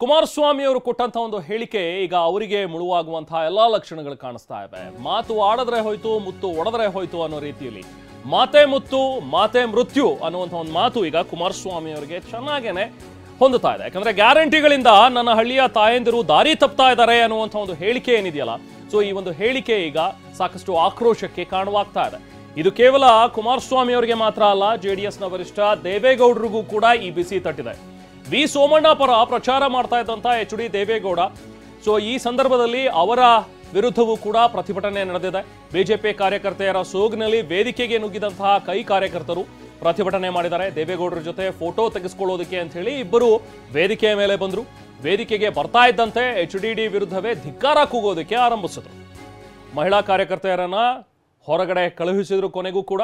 ಕುಮಾರಸ್ವಾಮಿ ಅವರು ಕೊಟ್ಟಂತ ಒಂದು ಹೇಳಿಕೆ ಈಗ ಅವರಿಗೆ ಮುಳುವಾಗುವಂತಹ ಎಲ್ಲಾ ಲಕ್ಷಣಗಳು ಕಾಣಿಸ್ತಾ ಇವೆ. ಮಾತು ಆಡದ್ರೆ ಹೋಯ್ತು, ಮುತ್ತು ಒಡೆದ್ರೆ ಹೋಯ್ತು ಅನ್ನೋ ರೀತಿಯಲ್ಲಿ ಮಾತೆ ಮುತ್ತು ಮಾತೆ ಮೃತ್ಯು ಅನ್ನುವಂಥ ಒಂದು ಮಾತು ಈಗ ಕುಮಾರಸ್ವಾಮಿ ಅವರಿಗೆ ಚೆನ್ನಾಗೇನೆ ಹೊಂದುತ್ತಾ ಇದೆ. ಯಾಕಂದ್ರೆ ಗ್ಯಾರಂಟಿಗಳಿಂದ ನನ್ನ ಹಳ್ಳಿಯ ತಾಯಂದಿರು ದಾರಿ ತಪ್ತಾ ಇದ್ದಾರೆ ಅನ್ನುವಂಥ ಒಂದು ಹೇಳಿಕೆ ಏನಿದೆಯಲ್ಲ, ಸೊ ಈ ಒಂದು ಹೇಳಿಕೆ ಈಗ ಸಾಕಷ್ಟು ಆಕ್ರೋಶಕ್ಕೆ ಕಾರಣವಾಗ್ತಾ ಇದೆ. ಇದು ಕೇವಲ ಕುಮಾರಸ್ವಾಮಿ ಅವರಿಗೆ ಮಾತ್ರ ಅಲ್ಲ, ಜೆಡಿಎಸ್ನ ವರಿಷ್ಠ ದೇವೇಗೌಡರಿಗೂ ಕೂಡ ಈ ಬಿಸಿ ತಟ್ಟಿದೆ. ವಿ ಸೋಮಣ್ಣ ಪರ ಪ್ರಚಾರ ಮಾಡ್ತಾ ಇದ್ದಂತ ಎಚ್.ಡಿ. ದೇವೇಗೌಡ, ಸೊ ಈ ಸಂದರ್ಭದಲ್ಲಿ ಅವರ ವಿರುದ್ಧವೂ ಕೂಡ ಪ್ರತಿಭಟನೆ ನಡೆದಿದೆ. ಬಿಜೆಪಿ ಕಾರ್ಯಕರ್ತೆಯರ ಸೋಗಿನಲ್ಲಿ ವೇದಿಕೆಗೆ ನುಗ್ಗಿದಂತಹ ಕೈ ಕಾರ್ಯಕರ್ತರು ಪ್ರತಿಭಟನೆ ಮಾಡಿದ್ದಾರೆ. ದೇವೇಗೌಡರ ಜೊತೆ ಫೋಟೋ ತೆಗೆಸ್ಕೊಳ್ಳೋದಕ್ಕೆ ಅಂತ ಹೇಳಿ ಇಬ್ಬರು ವೇದಿಕೆಯ ಮೇಲೆ ಬಂದ್ರು. ವೇದಿಕೆಗೆ ಬರ್ತಾ ಇದ್ದಂತೆ ಎಚ್.ಡಿ. ವಿರುದ್ಧವೇ ಧಿಕ್ಕಾರ ಕೂಗೋದಕ್ಕೆ ಆರಂಭಿಸಿದ್ರು. ಮಹಿಳಾ ಕಾರ್ಯಕರ್ತೆಯರನ್ನ ಹೊರಗಡೆ ಕಳುಹಿಸಿದ್ರು. ಕೊನೆಗೂ ಕೂಡ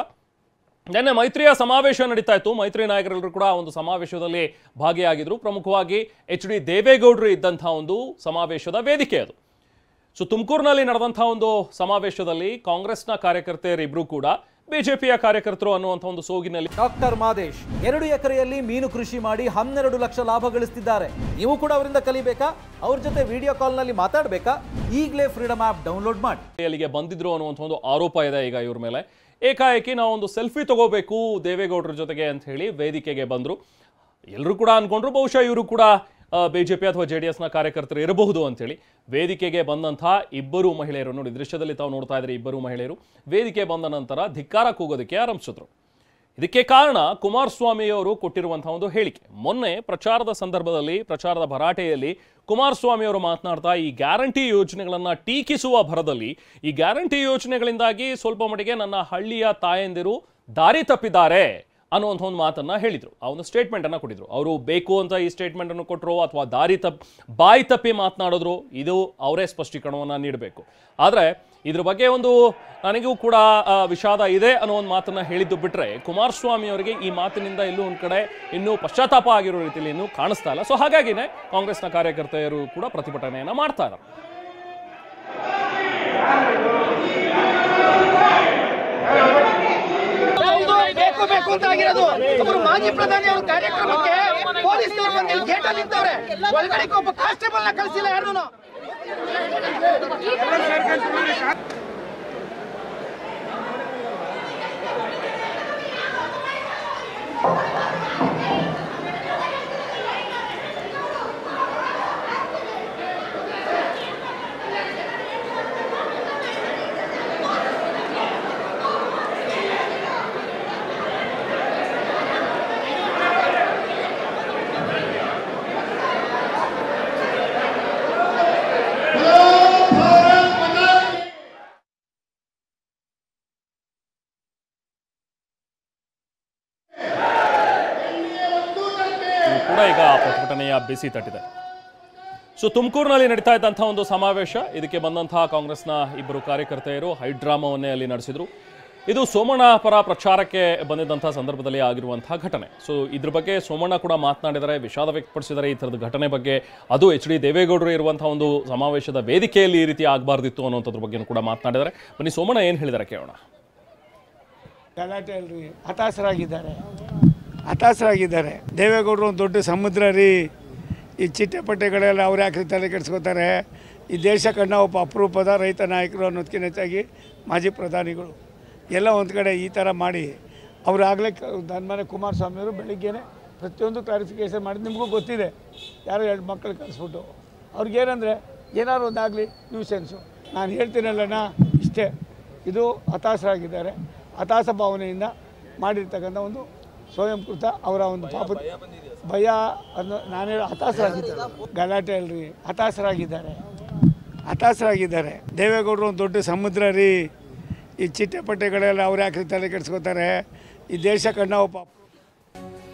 ನಿನ್ನೆ ಮೈತ್ರಿಯ ಸಮಾವೇಶ ನಡೀತಾ ಇತ್ತು. ಮೈತ್ರಿ ನಾಯಕರೆಲ್ಲರೂ ಕೂಡ ಒಂದು ಸಮಾವೇಶದಲ್ಲಿ ಭಾಗಿಯಾಗಿದ್ರು. ಪ್ರಮುಖವಾಗಿ ಎಚ್.ಡಿ. ದೇವೇಗೌಡರು ಇದ್ದಂತಹ ಒಂದು ಸಮಾವೇಶದ ವೇದಿಕೆ ಅದು. ಸೊ ತುಮಕೂರಿನಲ್ಲಿ ನಡೆದಂತಹ ಒಂದು ಸಮಾವೇಶದಲ್ಲಿ ಕಾಂಗ್ರೆಸ್ನ ಕಾರ್ಯಕರ್ತೆಯರಿಬ್ರು ಕೂಡ ಬಿಜೆಪಿಯ ಕಾರ್ಯಕರ್ತರು ಅನ್ನುವಂಥ ಒಂದು ಸೋಗಿನಲ್ಲಿ ಡಾಕ್ಟರ್ ಮಾದೇಶ್ 2 ಎಕರೆಯಲ್ಲಿ ಮೀನು ಕೃಷಿ ಮಾಡಿ 12 ಲಕ್ಷ ಲಾಭ ಗಳಿಸ್ತಿದ್ದಾರೆ. ನೀವು ಕೂಡ ಅವರಿಂದ ಕಲಿಬೇಕಾ? ಅವ್ರ ಜೊತೆ ವಿಡಿಯೋ ಕಾಲ್ನಲ್ಲಿ ಮಾತಾಡಬೇಕಾ? ಈಗಲೇ ಫ್ರೀಡಮ್ ಆ್ಯಪ್ ಡೌನ್ಲೋಡ್ ಮಾಡಿ. ಅಲ್ಲಿಗೆ ಬಂದಿದ್ರು ಅನ್ನುವಂಥ ಒಂದು ಆರೋಪ ಇದೆ ಈಗ ಇವ್ರ ಮೇಲೆ. ಏಕಾಏಕಿ ನಾವು ಒಂದು ಸೆಲ್ಫಿ ತಗೋಬೇಕು ದೇವೇಗೌಡರ ಜೊತೆಗೆ ಅಂತ ಹೇಳಿ ವೇದಿಕೆಗೆ ಬಂದರು. ಎಲ್ಲರೂ ಕೂಡ ಅನ್ಕೊಂಡ್ರು ಬಹುಶಃ ಇವರು ಕೂಡ ಬಿಜೆಪಿ ಅಥವಾ ಜೆಡಿಎಸ್ನ ಕಾರ್ಯಕರ್ತರು ಇರಬಹುದು ಅಂತೇಳಿ. ವೇದಿಕೆಗೆ ಬಂದಂತಹ ಇಬ್ಬರು ಮಹಿಳೆಯರು, ನೋಡಿ ದೃಶ್ಯದಲ್ಲಿ ತಾವು ನೋಡ್ತಾ ಇದ್ರೆ, ಇಬ್ಬರು ಮಹಿಳೆಯರು ವೇದಿಕೆ ಬಂದ ನಂತರ ಧಿಕ್ಕಾರ ಕೂಗೋದಕ್ಕೆ ಆರಂಭಿಸಿದ್ರು. ಇದಕ್ಕೆ ಕಾರಣ ಕುಮಾರಸ್ವಾಮಿ ಅವರು ಕೊಟ್ಟಿರುವಂತಹ ಒಂದು ಹೇಳಿಕೆ. ಮೊನ್ನೆ ಪ್ರಚಾರದ ಸಂದರ್ಭದಲ್ಲಿ, ಪ್ರಚಾರದ ಭರಾಟೆಯಲ್ಲಿ ಕುಮಾರಸ್ವಾಮಿ ಅವರು ಮಾತನಾಡ್ತಾ ಈ ಗ್ಯಾರಂಟಿ ಯೋಜನೆಗಳನ್ನ ಟೀಕಿಸುವ ಭರದಲ್ಲಿ, ಈ ಗ್ಯಾರಂಟಿ ಯೋಜನೆಗಳಿಂದಾಗಿ ಸ್ವಲ್ಪ ಮಟ್ಟಿಗೆ ನನ್ನ ಹಳ್ಳಿಯ ತಾಯಂದಿರು ದಾರಿ ತಪ್ಪಿದ್ದಾರೆ ಅನ್ನುವಂಥ ಒಂದು ಮಾತನ್ನ ಹೇಳಿದ್ರು. ಆ ಒಂದು ಸ್ಟೇಟ್ಮೆಂಟ್ ಅನ್ನ ಕೊಟ್ಟಿದ್ರು. ಅವರು ಬೇಕು ಅಂತ ಈ ಸ್ಟೇಟ್ಮೆಂಟ್ ಅನ್ನು ಕೊಟ್ಟರು ಅಥವಾ ಬಾಯಿ ತಪ್ಪಿ ಮಾತನಾಡಿದ್ರು, ಇದು ಅವರೇ ಸ್ಪಷ್ಟೀಕರಣವನ್ನ ನೀಡಬೇಕು. ಆದ್ರೆ ಇದ್ರ ಬಗ್ಗೆ ಒಂದು ನನಗೂ ಕೂಡ ವಿಷಾದ ಇದೆ ಅನ್ನೋ ಒಂದು ಮಾತನ್ನ ಹೇಳಿದ್ದು ಬಿಟ್ರೆ, ಕುಮಾರಸ್ವಾಮಿ ಅವರಿಗೆ ಈ ಮಾತಿನಿಂದ ಎಲ್ಲೂ ಒಂದು ಕಡೆ ಇನ್ನೂ ಪಶ್ಚಾತ್ತಾಪ ಆಗಿರೋ ರೀತಿಯಲ್ಲಿ ಇನ್ನೂ ಕಾಣಿಸ್ತಾ ಇಲ್ಲ. ಸೊ ಹಾಗಾಗಿನೇ ಕಾಂಗ್ರೆಸ್ನ ಕಾರ್ಯಕರ್ತೆಯರು ಕೂಡ ಪ್ರತಿಭಟನೆಯನ್ನ ಮಾಡ್ತಾ ಇದ್ದಾರೆ. ಬೇಕು ಅಂತ ಆಗಿರೋದು. ಅವರು ಮಾಜಿ ಪ್ರಧಾನಿ ಅವರ ಕಾರ್ಯಕ್ರಮಕ್ಕೆ ಪೊಲೀಸ್ನವರು ಬಂದು ಗೇಟ್ ಅಲ್ಲಿ ನಿಂತವ್ರೆ. ಒಳಗಡೆ ಒಬ್ಬ ಕಾನ್ಸ್ಟೇಬಲ್ ನ ಕಳಿಸಿಲ್ಲ ಯಾರನ್ನು. ಕೂಡ ಈಗ ಪ್ರತಿಭಟನೆಯ ಬಿಸಿ ತಟ್ಟಿದೆ. ಸೊ ತುಮಕೂರಿನಲ್ಲಿ ನಡೀತಾ ಇದ್ದಂತಹ ಒಂದು ಸಮಾವೇಶ, ಇದಕ್ಕೆ ಬಂದಂತಹ ಕಾಂಗ್ರೆಸ್ನ ಇಬ್ಬರು ಕಾರ್ಯಕರ್ತೆಯರು ಹೈಡ್ರಾಮಾವನ್ನೇ ಅಲ್ಲಿ ನಡೆಸಿದ್ರು. ಇದು ಸೋಮಣ್ಣ ಪರ ಪ್ರಚಾರಕ್ಕೆ ಬಂದಿದ್ದಂತಹ ಸಂದರ್ಭದಲ್ಲಿ ಆಗಿರುವಂತಹ ಘಟನೆ. ಸೊ ಇದ್ರ ಬಗ್ಗೆ ಸೋಮಣ್ಣ ಕೂಡ ಮಾತನಾಡಿದರೆ, ವಿಷಾದ ವ್ಯಕ್ತಪಡಿಸಿದ್ದಾರೆ ಈ ಥರದ ಘಟನೆ ಬಗ್ಗೆ. ಅದು ಎಚ್.ಡಿ. ದೇವೇಗೌಡರು ಇರುವಂತಹ ಒಂದು ಸಮಾವೇಶದ ವೇದಿಕೆಯಲ್ಲಿ ಈ ರೀತಿ ಆಗಬಾರ್ದಿತ್ತು ಅನ್ನೋಂಥದ್ರ ಬಗ್ಗೆ ಕೂಡ ಮಾತನಾಡಿದ್ದಾರೆ. ಬನ್ನಿ ಸೋಮಣ್ಣ ಏನು ಹೇಳಿದ್ದಾರೆ ಕೇಳೋಣ. ಗಲಾಟೆ ಅಲ್ರಿ, ಹತಾಶರಾಗಿದ್ದಾರೆ. ದೇವೇಗೌಡರು ಒಂದು ದೊಡ್ಡ ಸಮುದ್ರ ರೀ. ಈ ಚಿಟ್ಟೆಪಟ್ಟೆಗಳೆಲ್ಲ ಅವ್ರು ಯಾಕೆ ತಲೆ ಕೆಡಿಸ್ಕೋತಾರೆ? ಈ ದೇಶ ಕಂಡ ಒಬ್ಬ ಅಪರೂಪದ ರೈತ ನಾಯಕರು ಅನ್ನೋದಕ್ಕಿಂತ ಹೆಚ್ಚಾಗಿ ಮಾಜಿ ಪ್ರಧಾನಿಗಳು ಎಲ್ಲ ಒಂದು ಕಡೆ ಈ ಥರ ಮಾಡಿ, ಅವರಾಗಲೇ ನನ್ನ ಮನೆ ಕುಮಾರಸ್ವಾಮಿಯವರು ಬೆಳಿಗ್ಗೆನೇ ಪ್ರತಿಯೊಂದು ಕ್ಲಾರಿಫಿಕೇಷನ್ ಮಾಡಿ, ನಿಮಗೂ ಗೊತ್ತಿದೆ, ಯಾರೋ 2 ಮಕ್ಕಳು ಕಳಿಸ್ಬಿಟ್ಟು ಅವ್ರಿಗೇನಂದರೆ ಏನಾದ್ರು ಒಂದಾಗಲಿ ನ್ಯೂಸೆನ್ಸು. ನಾನು ಹೇಳ್ತೀನಲ್ಲಣ್ಣ ಇಷ್ಟೇ, ಇದು ಹತಾಶರಾಗಿದ್ದಾರೆ. ಹತಾಶ ಭಾವನೆಯಿಂದ ಮಾಡಿರ್ತಕ್ಕಂಥ ಒಂದು ಸ್ವಯಂಕೃತ ಅವರ ಒಂದು ಭಯ ಅನ್ನೋ ನಾನು ಹೇಳೋ ಹತಾಶರಾಗಿದ್ದಾರೆ. ಗಲಾಟೆ ಅಲ್ರಿ, ಹತಾಶರಾಗಿದ್ದಾರೆ. ದೇವೇಗೌಡರು ಒಂದು ದೊಡ್ಡ ಸಮುದ್ರ ರೀ. ಈ ಚಿಟ್ಟೆಪಟ್ಟೆಗಳೆಲ್ಲ ಅವ್ರು ಯಾಕೆ ತಲೆ ಕೆಡಿಸ್ಕೋತಾರೆ? ಈ ದೇಶ ಕಂಡ ಒಬ್ಬ